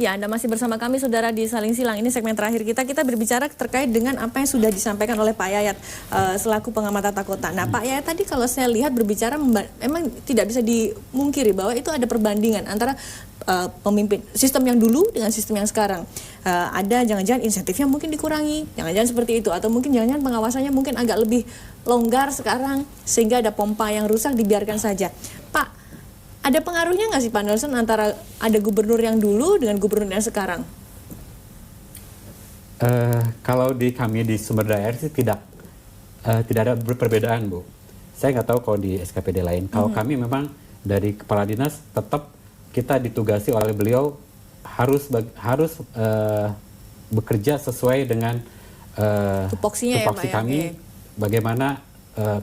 Ya, Anda masih bersama kami, Saudara, di Saling Silang. Ini segmen terakhir kita. Kita berbicara terkait dengan apa yang sudah disampaikan oleh Pak Yayat selaku pengamat tata kota. Nah, Pak Yayat tadi kalau saya lihat berbicara memang tidak bisa dimungkiri bahwa itu ada perbandingan antara pemimpin sistem yang dulu dengan sistem yang sekarang. Ada jangan-jangan insentifnya mungkin dikurangi, jangan-jangan seperti itu, atau mungkin jangan-jangan pengawasannya mungkin agak lebih longgar sekarang sehingga ada pompa yang rusak dibiarkan saja. Pak, ada pengaruhnya nggak sih Pak Nelson antara ada gubernur yang dulu dengan gubernur yang sekarang? Kalau di kami di sumber daya air sih tidak ada perbedaan, Bu. Saya nggak tahu kalau di SKPD lain. Kalau kami memang dari kepala dinas tetap kita ditugasi oleh beliau harus bekerja sesuai dengan tupoksi kami, bagaimana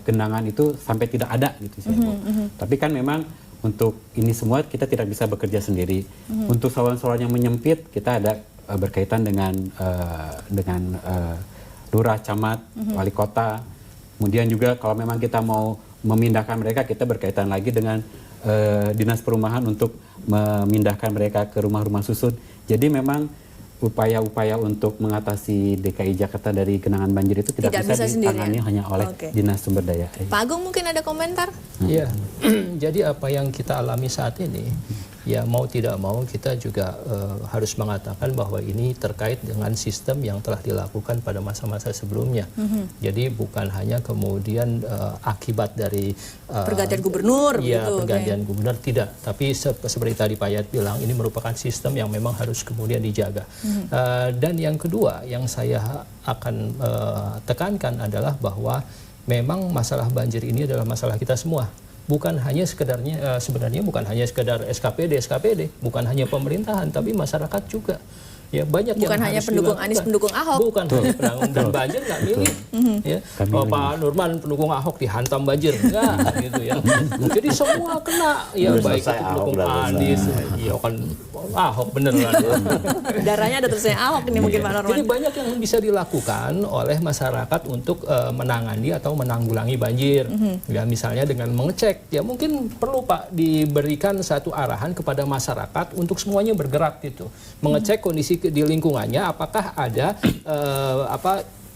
genangan itu sampai tidak ada gitu sih, Bu. Tapi kan memang untuk ini semua kita tidak bisa bekerja sendiri. Untuk saluran-saluran yang menyempit kita ada berkaitan dengan lurah, camat, wali kota. Kemudian juga kalau memang kita mau memindahkan mereka, kita berkaitan lagi dengan dinas perumahan untuk memindahkan mereka ke rumah-rumah susun. Jadi memang upaya-upaya untuk mengatasi DKI Jakarta dari genangan banjir itu tidak bisa ditangani hanya oleh Dinas Sumber Daya Air. Pak Agung mungkin ada komentar? Iya, jadi apa yang kita alami saat ini, ya mau tidak mau kita juga harus mengatakan bahwa ini terkait dengan sistem yang telah dilakukan pada masa-masa sebelumnya. Jadi bukan hanya kemudian akibat dari pergantian gubernur. Ya, pergantian gubernur, tidak. Tapi seperti tadi Pak Yayat bilang, ini merupakan sistem yang memang harus kemudian dijaga. Dan yang kedua yang saya akan tekankan adalah bahwa memang masalah banjir ini adalah masalah kita semua. Bukan hanya sebenarnya bukan hanya sekedar SKPD, bukan hanya pemerintahan, tapi masyarakat juga. Ya, banyak bukan yang hanya harus pendukung dilakukan. Anies, pendukung Ahok. Bukan hanya pendukung dan banjir nggak milih. Ya. Pak Nurman pendukung Ahok dihantam banjir, enggak gitu ya. Jadi semua kena, ya baik itu pendukung Anies, ya kan Ahok beneran. Darahnya ada terusnya Ahok ini mungkin Pak Nurman. Jadi banyak yang bisa dilakukan oleh masyarakat untuk menangani atau menanggulangi banjir. Ya, misalnya dengan mengecek, ya mungkin perlu Pak diberikan satu arahan kepada masyarakat untuk semuanya bergerak gitu, mengecek kondisi di lingkungannya apakah ada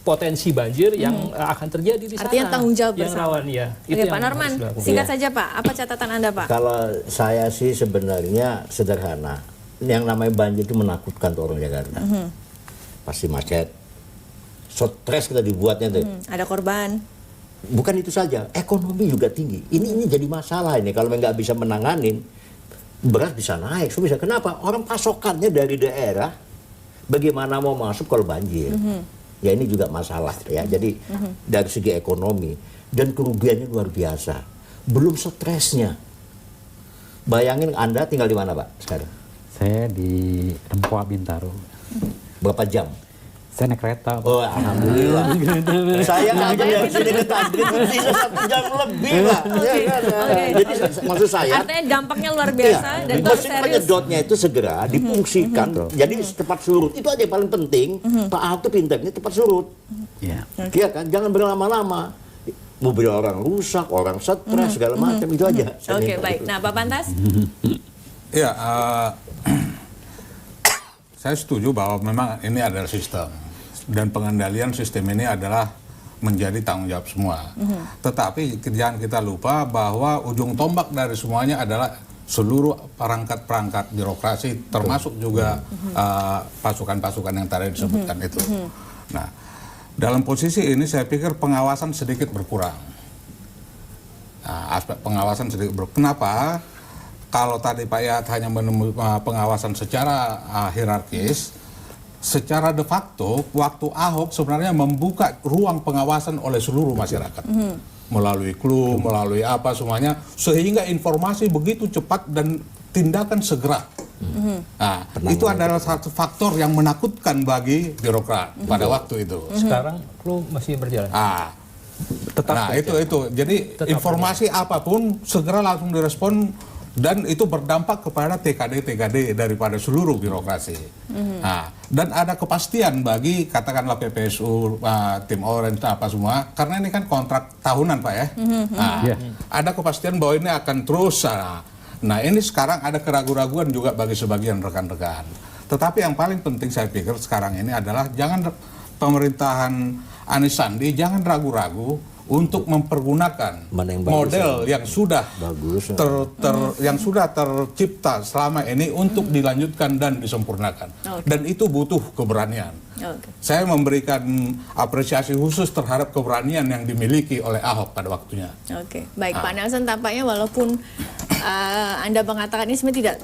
potensi banjir yang akan terjadi di sana. Artinya tanggung jawab yang bersama. rawan, ya. Oke, Pak Norman, singkat saja Pak, apa catatan Anda Pak? Kalau saya sih sebenarnya sederhana. Yang namanya banjir itu menakutkan tuh orang Jakarta. Pasti macet. Stres kita dibuatnya tuh. Ada korban. Bukan itu saja, ekonomi juga tinggi. Ini jadi masalah ini kalau nggak bisa menanganin. Beras bisa naik, so bisa. Kenapa? Orang pasokannya dari daerah, bagaimana mau masuk kalau banjir? Ya ini juga masalah ya. Jadi dari segi ekonomi dan kerugiannya luar biasa. Belum stresnya. Bayangin Anda tinggal di mana Pak sekarang? Saya di Rempoa, Bintaro. Berapa jam? Saya naik kereta. Oh, alhamdulillah. Saya nggak dari sini ke Tampere bisa 1 jam lebih, Pak. Jadi maksud saya. Artinya dampaknya luar biasa dan itu mesin serius. penyedotnya itu segera difungsikan. Jadi tepat surut itu aja yang paling penting. Pak Ahok tuh pintarnya tepat surut. Iya kan? Jangan berlama-lama. Mobil orang rusak, orang stres segala macam itu aja. Oke, baik. Nah, Pak Pantas? Ya, saya setuju bahwa memang ini adalah sistem dan pengendalian sistem ini adalah menjadi tanggung jawab semua. Tetapi jangan kita lupa bahwa ujung tombak dari semuanya adalah seluruh perangkat-perangkat birokrasi, termasuk juga pasukan-pasukan yang tadi disebutkan itu. Nah, dalam posisi ini saya pikir pengawasan sedikit berkurang. Nah, aspek pengawasan sedikit berkurang. Kenapa? Kalau tadi Pak Yayat hanya menemui pengawasan secara hierarkis, secara de facto waktu Ahok sebenarnya membuka ruang pengawasan oleh seluruh masyarakat. Melalui clue, melalui apa semuanya, sehingga informasi begitu cepat dan tindakan segera. Nah, itu adalah satu faktor yang menakutkan bagi birokrat pada waktu itu. Sekarang clue masih berjalan. Nah, itu. Jadi informasi apapun segera langsung direspon. Dan itu berdampak kepada TKD daripada seluruh birokrasi. Nah, dan ada kepastian bagi katakanlah PPSU, tim Orange apa semua, karena ini kan kontrak tahunan Pak ya. Ada kepastian bahwa ini akan terus. Nah, ini sekarang ada keraguan-keraguan juga bagi sebagian rekan-rekan. Tetapi yang paling penting saya pikir sekarang ini adalah jangan pemerintahan Anies Sandi jangan ragu-ragu untuk mempergunakan Mana yang bagus, model yang sudah bagus, yang sudah tercipta selama ini untuk dilanjutkan dan disempurnakan. Dan itu butuh keberanian. Saya memberikan apresiasi khusus terhadap keberanian yang dimiliki oleh Ahok pada waktunya. Oke, baik Pak Nelson, tampaknya walaupun Anda mengatakan ini sebenarnya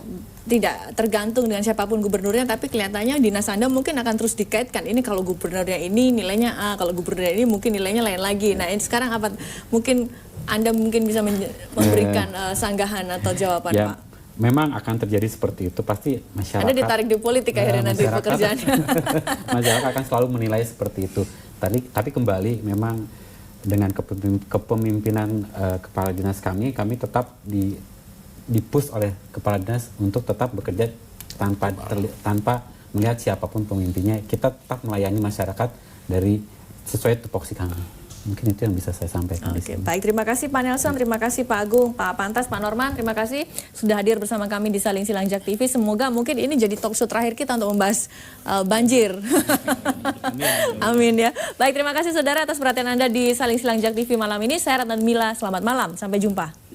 tidak tergantung dengan siapapun gubernurnya, tapi kelihatannya dinas Anda mungkin akan terus dikaitkan. Ini kalau gubernurnya ini nilainya A, kalau gubernurnya ini mungkin nilainya lain lagi. Nah, ini sekarang apa? Mungkin Anda mungkin bisa memberikan sanggahan atau jawaban, ya, Pak. Memang akan terjadi seperti itu, pasti masyarakat. Anda ditarik di politik akhirnya nanti pekerjaannya. Masyarakat akan selalu menilai seperti itu. Tapi kembali memang dengan kepemimpinan kepala dinas kami tetap di-push oleh kepala dinas untuk tetap bekerja tanpa melihat siapapun pemimpinnya. Kita tetap melayani masyarakat dari sesuai tupoksi kami. Mungkin itu yang bisa saya sampaikan di sini. Baik, terima kasih Pak Nelson, terima kasih Pak Agung, Pak Pantas, Pak Norman, terima kasih sudah hadir bersama kami di Saling Silang Jak TV. Semoga mungkin ini jadi talk show terakhir kita untuk membahas banjir. Amin ya. Baik, terima kasih saudara atas perhatian Anda di Saling Silang Jak TV malam ini. Saya Ratna Mila, selamat malam, sampai jumpa.